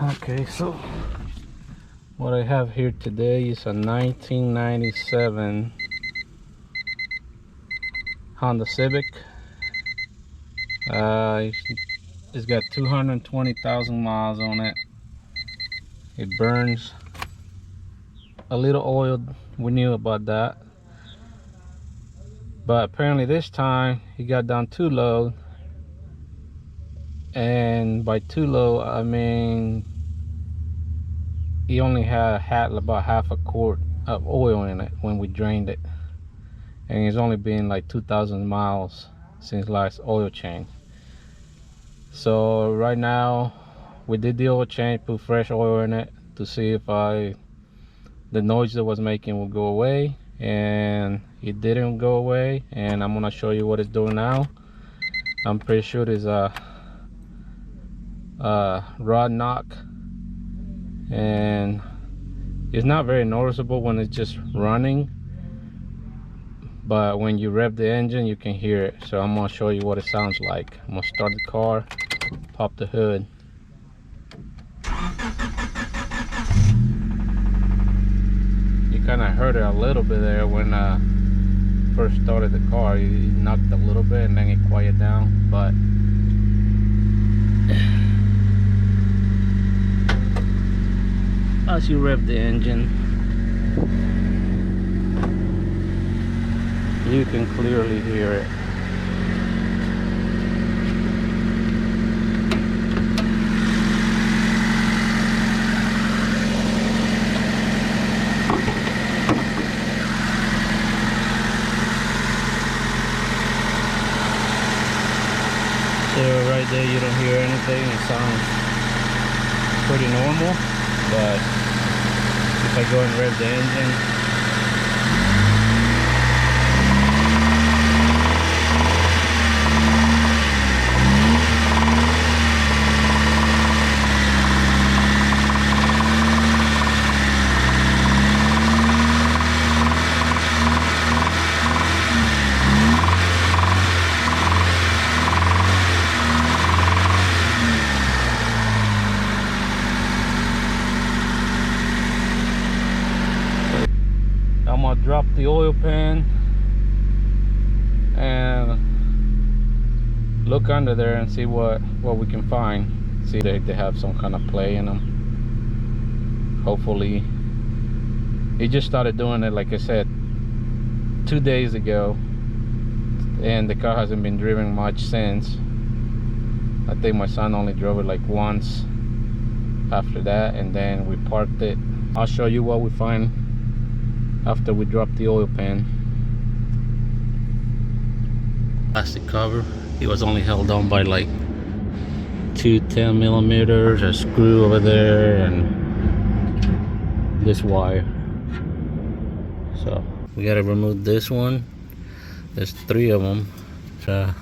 Okay, so what I have here today is a 1997 Honda Civic. It's got 220,000 miles on it. It burns a little oil. We knew about that, but apparently this time it got down too low. And by too low, I mean he only had about half a quart of oil in it when we drained it, and it's only been like 2,000 miles since last oil change. So right now we did the oil change, put fresh oil in it to see if the noise it was making will go away, and it didn't go away. And I'm gonna show you what it's doing now. I'm pretty sure it's a rod knock, and it's not very noticeable when it's just running, but when you rev the engine you can hear it. So I'm gonna show you what it sounds like. I'm gonna start the car, pop the hood. You kind of heard it a little bit there when first started the car. It knocked a little bit and then it quieted down, but as you rev the engine, you can clearly hear it. So right there you don't hear anything. It sounds pretty normal, but if I go and rev the engine, I'm gonna drop the oil pan and look under there and see what we can find. See if they have some kind of play in them. Hopefully. He just started doing it, like I said, 2 days ago, and the car hasn't been driven much since. I think my son only drove it like once after that, and then we parked it. I'll show you what we find after we drop the oil pan. Plastic cover. It was only held on by like 2 10mm, a screw over there, and this wire. So we gotta remove this one. There's 3 of them. So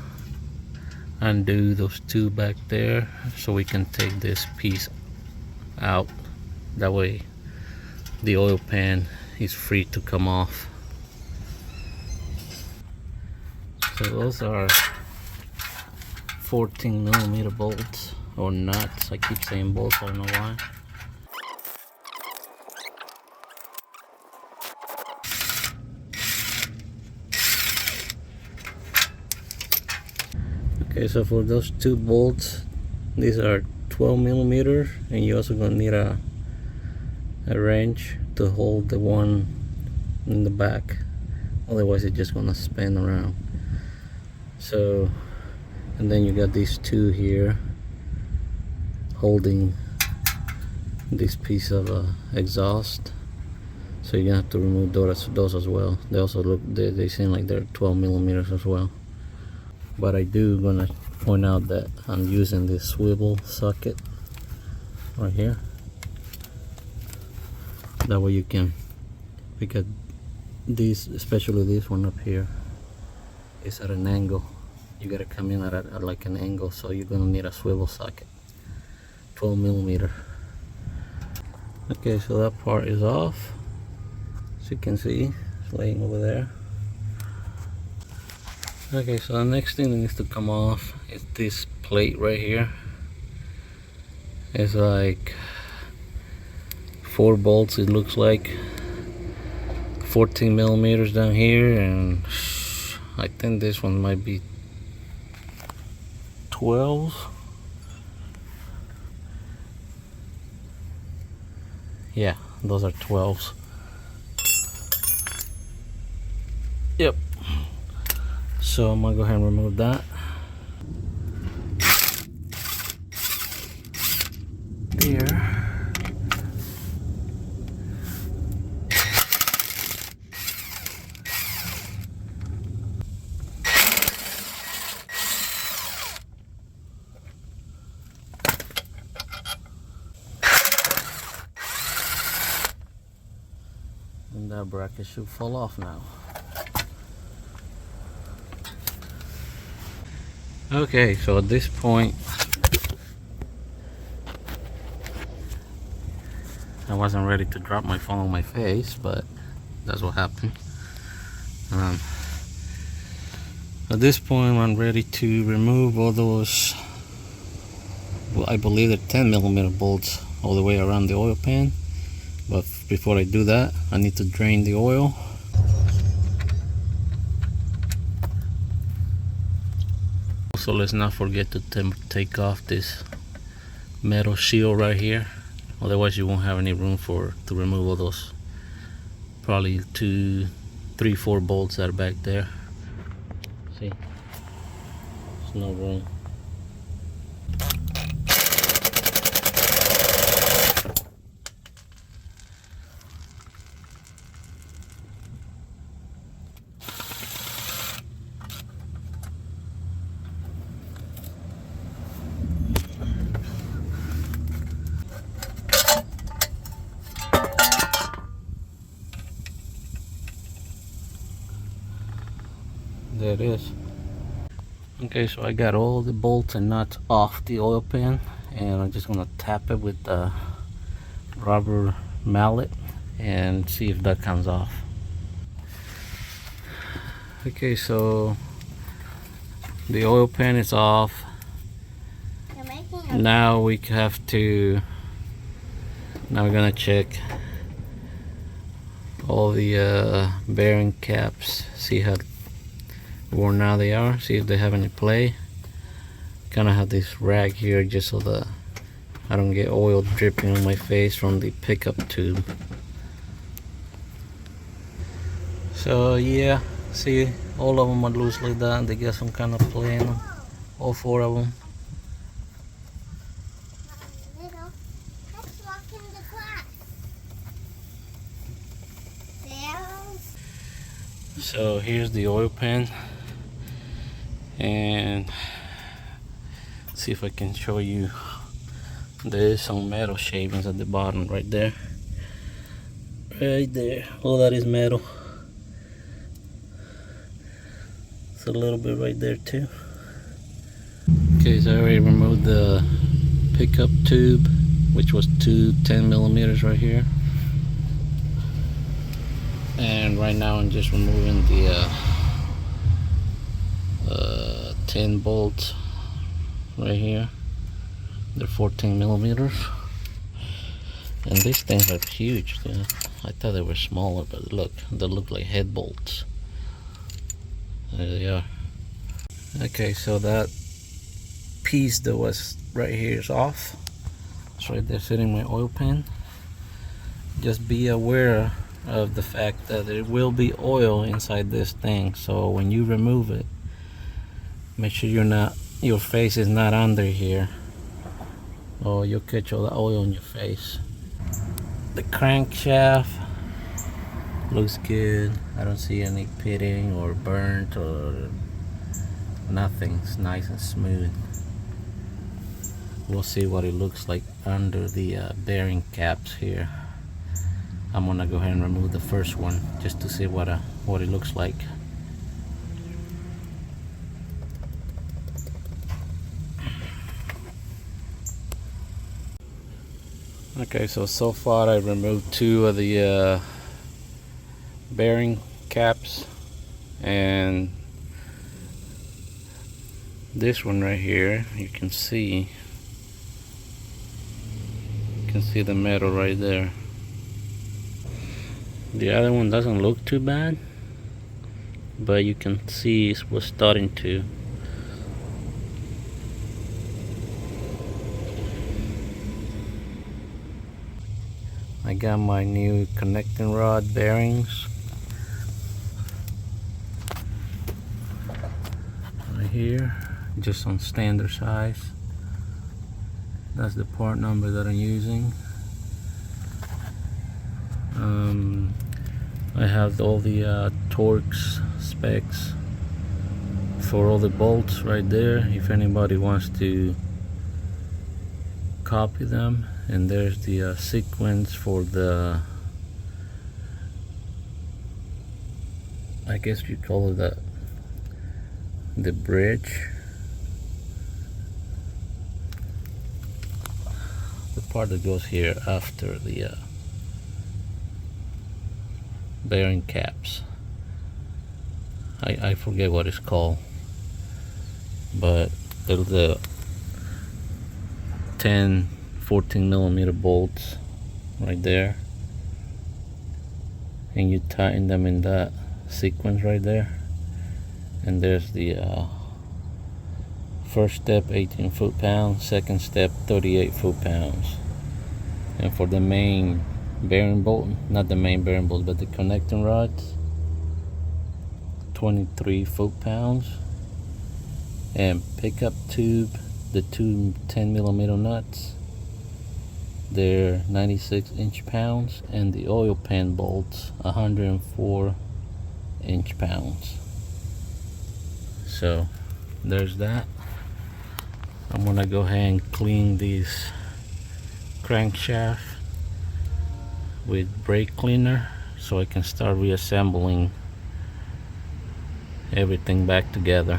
undo those 2 back there so we can take this piece out. That way the oil pan is free to come off. So those are 14mm bolts, or nuts. I keep saying bolts, I don't know why. Okay, so for those 2 bolts, these are 12mm, and you're also gonna need a wrench to hold the one in the back, otherwise it's just gonna spin around. So, and then you got these 2 here holding this piece of exhaust, so you're gonna have to remove those as well. They also look, they seem like they're 12mm as well. But I do gonna point out that I'm using this swivel socket right here. That way you can, because these, especially this one up here, is at an angle. You gotta come in at like an angle, so you're gonna need a swivel socket, 12mm. Okay, so that part is off. As you can see, it's laying over there. Okay, so the next thing that needs to come off is this plate right here. It's like 4 bolts, it looks like. 14 millimeters down here, and I think this one might be 12. Yeah, those are 12s. Yep. So I'm gonna go ahead and remove that. There. And that bracket should fall off now. Okay, so at this point, I wasn't ready to drop my phone on my face, but that's what happened. At this point, I'm ready to remove all those, well, I believe they're 10 millimeter bolts all the way around the oil pan. But before I do that, I need to drain the oil. Also, let's not forget to take off this metal shield right here. Otherwise, you won't have any room to remove all those probably 2, 3, 4 bolts that are back there. See, there's no room. There it is. Okay, so I got all the bolts and nuts off the oil pan, and I'm just gonna tap it with the rubber mallet and see if that comes off. Okay, so the oil pan is off. Now we have to, now we're gonna check all the bearing caps, see how worn out they are, see if they have any play. Kind of have this rag here just so that I don't get oil dripping on my face from the pickup tube. So yeah, see, all of them are loose like that. They get some kind of play in them, all 4 of them. So here's the oil pan, and see if I can show you. There is some metal shavings at the bottom right there. Right there, all that is metal. It's a little bit right there too. Okay, so I already removed the pickup tube, which was 2 10 millimeters right here. And right now I'm just removing the 10 bolts right here. They're 14 millimeters. And these things are huge. I thought they were smaller, but look, they look like head bolts. There they are. Okay, so that piece that was right here is off. It's right there sitting in my oil pan. Just be aware of the fact that there will be oil inside this thing, so when you remove it, make sure your face is not under here, or you'll catch all the oil in your face. The crankshaft looks good. I don't see any pitting or burnt or nothing. It's nice and smooth. We'll see what it looks like under the bearing caps here. I'm gonna go ahead and remove the first one just to see what it looks like. Okay, so far I removed 2 of the bearing caps, and this one right here, you can see can see the metal right there. The other one doesn't look too bad, but you can see it was starting to. I got my new connecting rod bearings right here, just on standard size. That's the part number that I'm using. I have all the Torx specs for all the bolts right there if anybody wants to copy them, and there's the sequence for the, I guess you call it the bridge, the part that goes here after the bearing caps. I forget what it's called, but there's the 14 millimeter bolts right there, and you tighten them in that sequence right there. And there's the first step 18 foot-pounds, second step 38 foot-pounds, and for the main bearing bolt, not the main bearing bolt but the connecting rods, 23 foot-pounds. And pickup tube, the two 10 millimeter nuts, they're 96 inch-pounds, and the oil pan bolts 104 inch-pounds. So there's that. I'm gonna go ahead and clean this crankshaft with brake cleaner so I can start reassembling everything back together.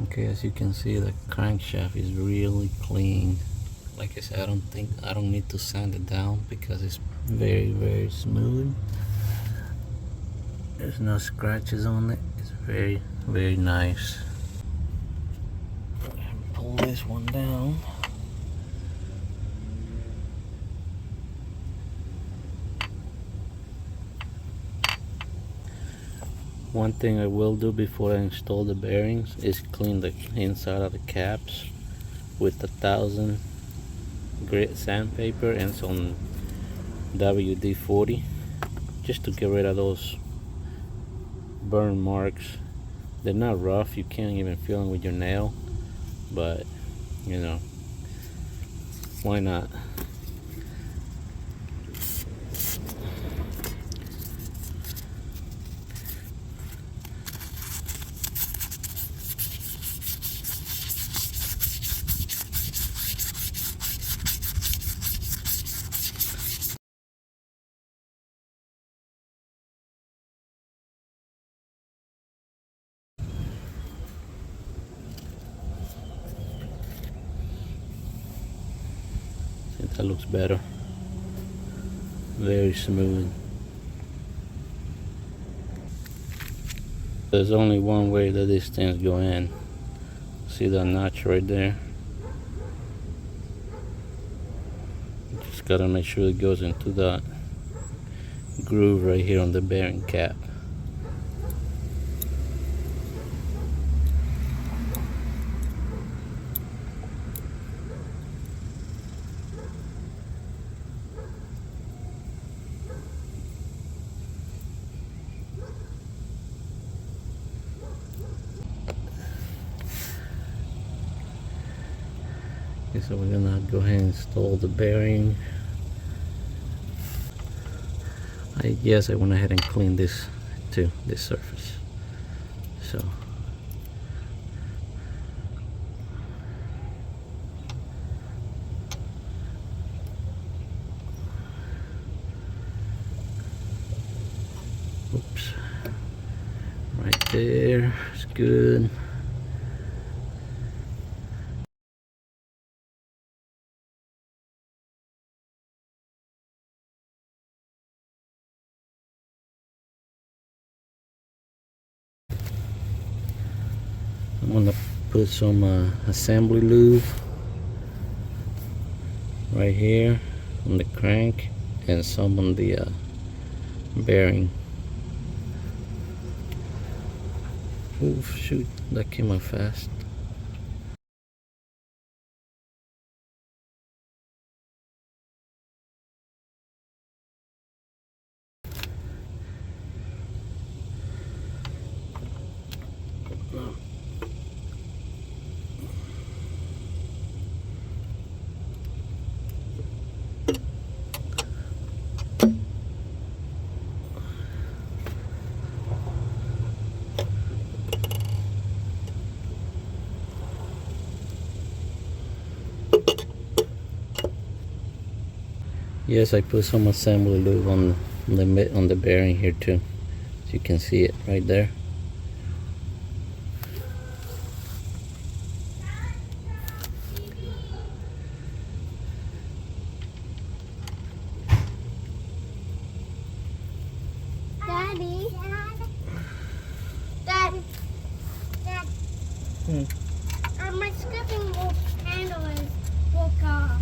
Okay, as you can see, the crankshaft is really clean. Like I said, I don't need to sand it down because it's very smooth. There's no scratches on it. It's very nice. Pull this one down. One thing I will do before I install the bearings is clean the inside of the caps with 1000 grit sandpaper and some WD-40, just to get rid of those burn marks. They're not rough, you can't even feel them with your nail, but you know, why not? That looks better. Very smooth. There's only one way that these things go in. See that notch right there? Just gotta make sure it goes into that groove right here on the bearing cap. Okay, so we're gonna go ahead and install the bearing. I went ahead and cleaned this too, this surface. So oops, Right there, it's good. I'm gonna put some assembly lube right here on the crank and some on the bearing. Oof, shoot, that came out fast. Yes, I put some assembly lube on the bearing here too. So you can see it right there. Daddy. Dad. My skipping rope handle is broke off.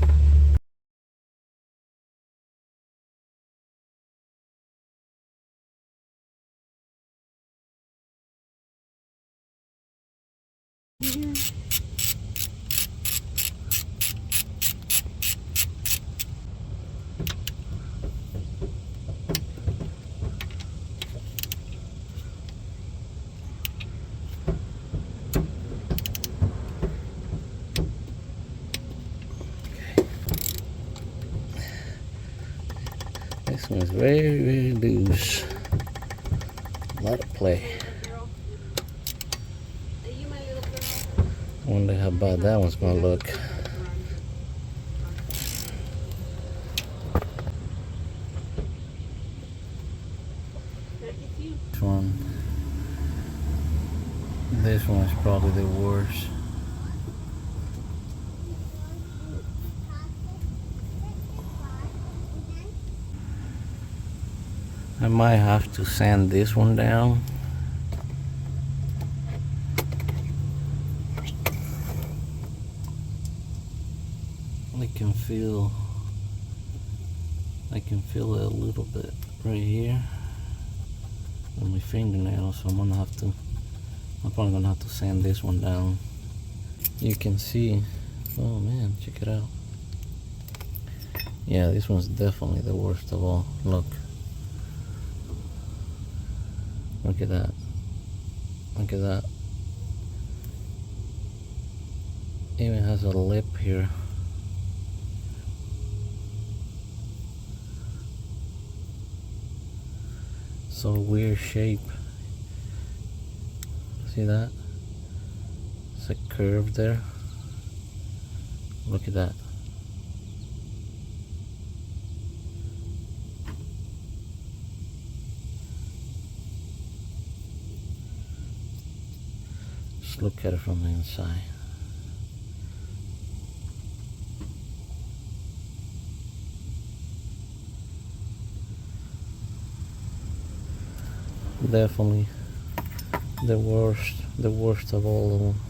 This one's very, very loose. A lot of play. I wonder how bad that one's gonna look. This one is probably the worst. I might have to sand this one down. I can feel it a little bit right here with my fingernail, so I'm probably gonna have to sand this one down. You can see, oh man, check it out. Yeah, this one's definitely the worst of all. Look at that. Look at that. Even has a lip here. So weird shape. See that? It's a curve there. Look at that. Just look at it from the inside. Definitely the worst of all of them.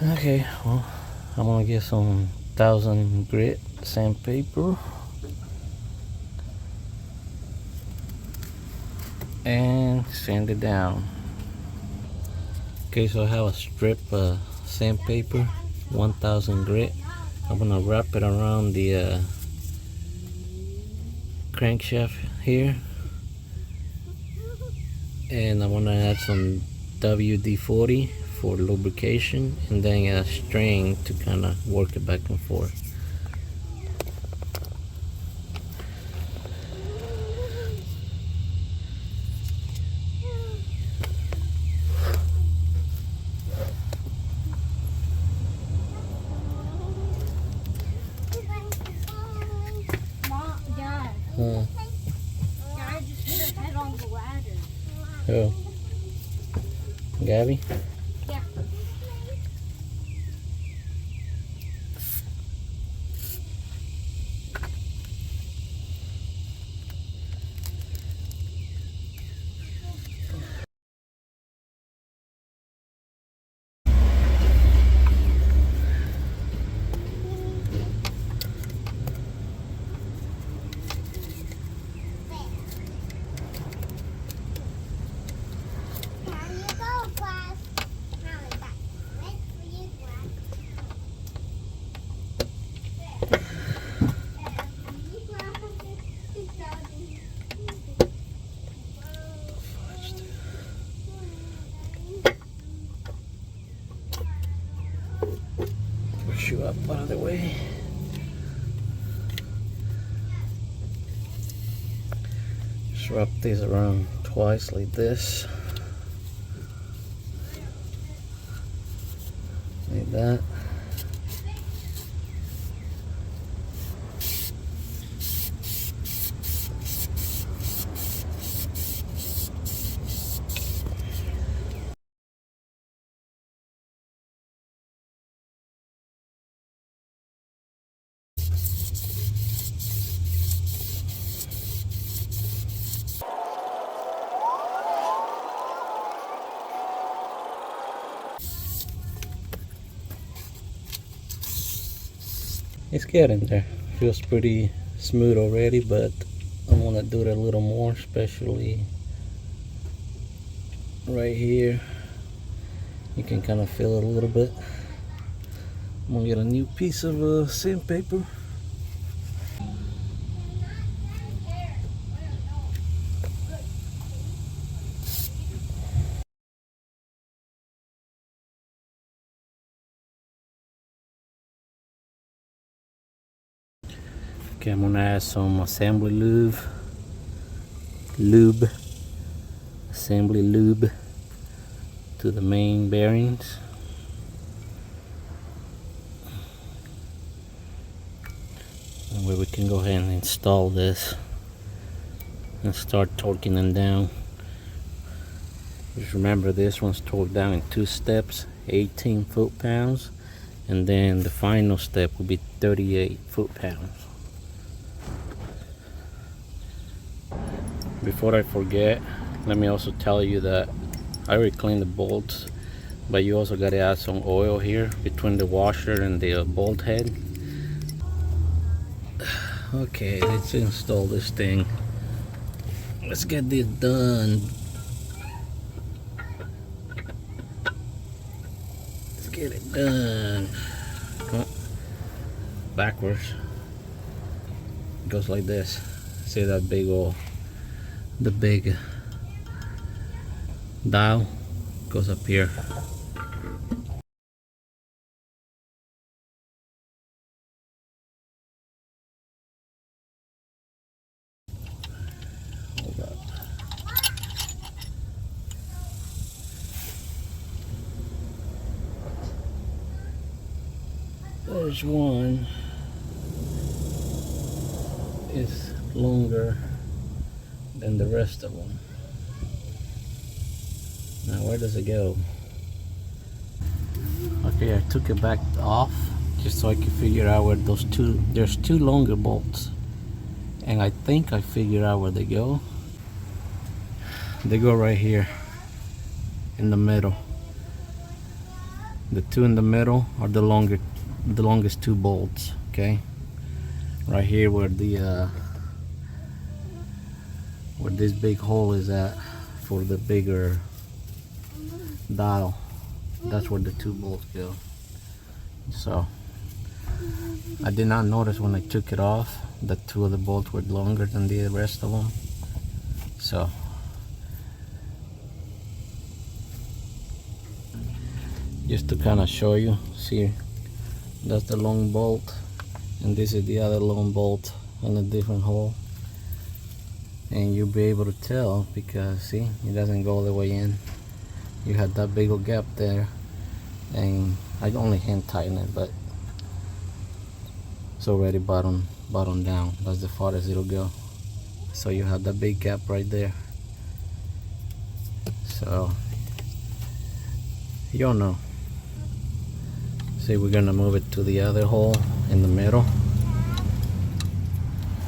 Okay, well, I'm gonna get some 1000 grit sandpaper and sand it down. Okay, so I have a strip of sandpaper, 1000 grit. I'm gonna wrap it around the crankshaft here, and I'm gonna add some WD-40 for lubrication, and then a string to kind of work it back and forth. Hmm. I just hit her head on the ladder. Who? Gabby? Yeah. There you go, class. Now it's back. Wait for you, class. Push you up out of the way. Just wrap these around twice like this. Like that. It's getting there. Feels pretty smooth already, but I want to do it a little more, especially right here. You can kind of feel it a little bit. I'm gonna get a new piece of sandpaper. Okay, I'm gonna add some assembly assembly lube to the main bearings. And where we can go ahead and install this and start torquing them down. Just remember, this one's torqued down in 2 steps, 18 foot-pounds, and then the final step will be 38 foot-pounds. Before I forget, let me also tell you that I already cleaned the bolts, but you also got to add some oil here between the washer and the bolt head. Okay, let's install this thing. Let's get this done. Let's get it done. Oh, backwards. It goes like this. See that big old, the big dial goes up here. Hold up. There's one. It's longer than the rest of them. Now where does it go? Okay, I took it back off just so I could figure out where those two, there's 2 longer bolts, and I think I figured out where they go. They go right here in the middle. The 2 in the middle are the longest 2 bolts. Okay, right here where the where this big hole is at for the bigger dial, that's where the 2 bolts go. So I did not notice when I took it off that 2 of the bolts were longer than the rest of them. So just to kind of show you, see, that's the long bolt, and this is the other long bolt in a different hole, and you'll be able to tell because see, it doesn't go all the way in. You had that big old gap there, and I only hand tighten it, but it's already bottom down. That's the farthest it'll go. So you have the big gap right there. So you don't know. See, we're gonna move it to the other hole in the middle,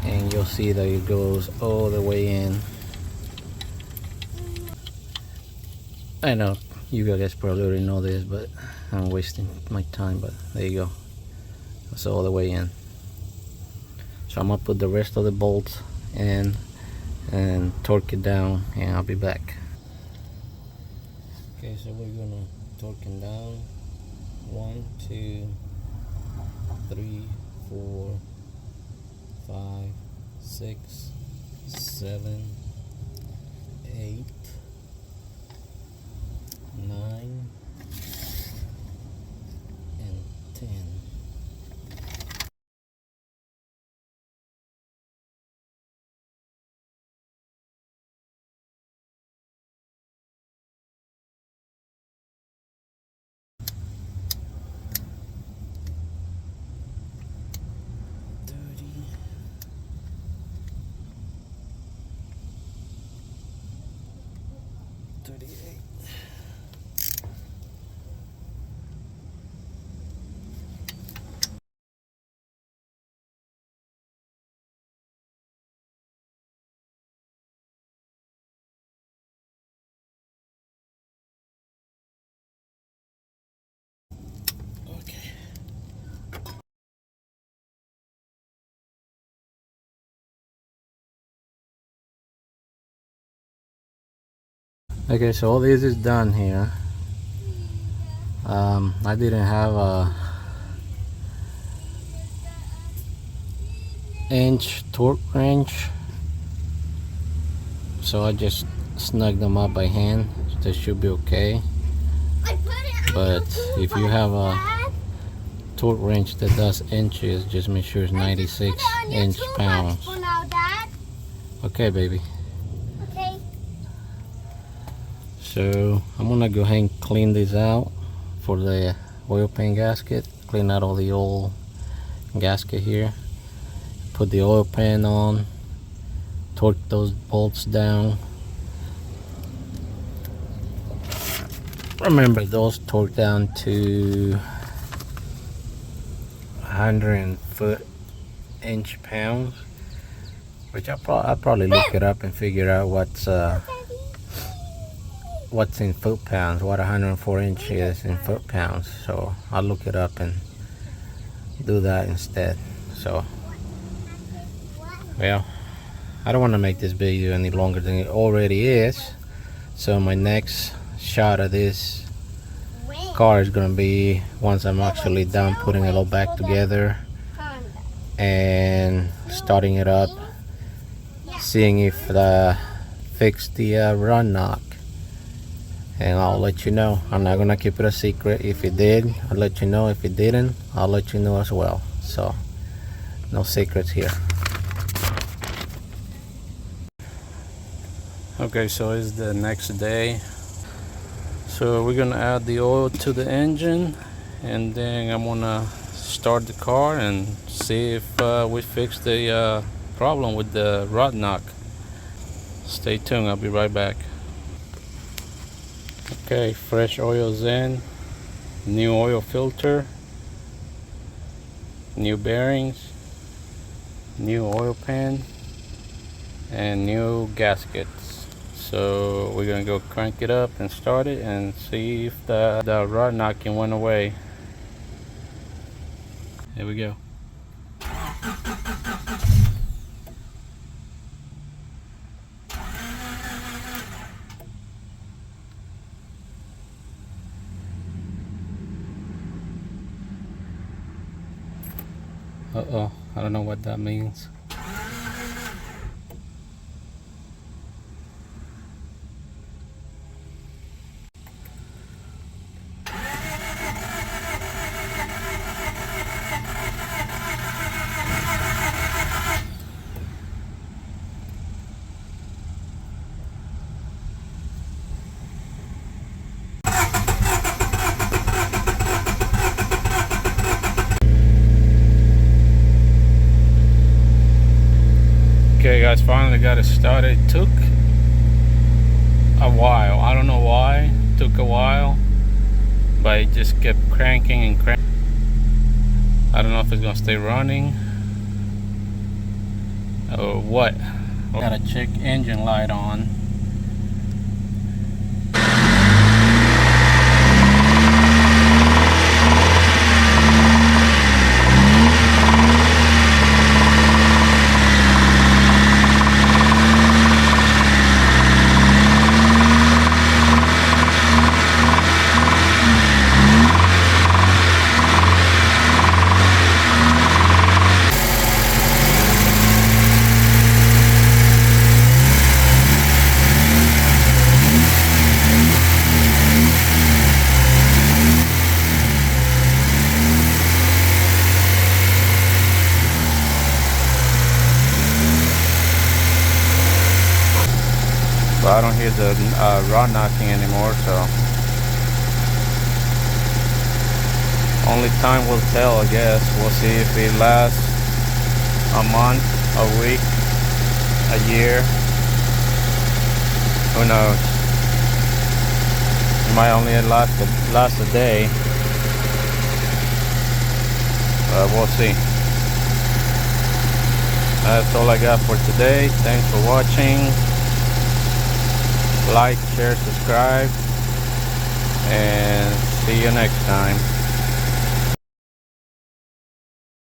and you'll see that it goes all the way in. I know you guys probably already know this, but I'm wasting my time. But there you go, it's all the way in. So I'm gonna put the rest of the bolts in and torque it down, and I'll be back. Okay, so we're gonna torque it down. 1, 2, 3, 4, 5, 6, 7, 8, 9, and 10. Okay, so all this is done here. I didn't have a inch torque wrench, so I just snug them up by hand. They should be okay. But if you have a torque wrench that does inches, just make sure it's 96 inch-pounds. Okay, baby. Okay. So I'm gonna go ahead and clean this out for the oil pan gasket. Clean out all the old gasket here. Put the oil pan on. Torque those bolts down. Remember, those torque down to 100 inch-pounds, which I'll probably look it up and figure out what's in foot-pounds, what 104 inch is in foot-pounds. So I'll look it up and do that instead. So, well, I don't want to make this video any longer than it already is. So my next shot of this car is gonna be once I'm actually done putting it all back together and starting it up, seeing if fix the run knock, and I'll let you know. I'm not gonna keep it a secret. If it did, I'll let you know. If it didn't, I'll let you know as well. So no secrets here. Okay, so it's the next day. So we're gonna add the oil to the engine, and then I'm gonna start the car and see if we fix the problem with the rod knock. Stay tuned, I'll be right back. Okay, fresh oil's in, new oil filter, new bearings, new oil pan, and new gaskets. So we're gonna go crank it up and start it and see if the rod knocking went away. Here we go. Uh-oh, I don't know what that means. Okay guys, finally got it started. It took a while. I don't know why. It took a while. But it just kept cranking and cranking. I don't know if it's gonna stay running or what. Gotta check engine light on. But I don't hear the rod knocking anymore, so only time will tell, I guess. We'll see if it lasts a month, a week, a year. Who knows? It might only last a day, but we'll see. That's all I got for today. Thanks for watching. Like, share, subscribe, and see you next time.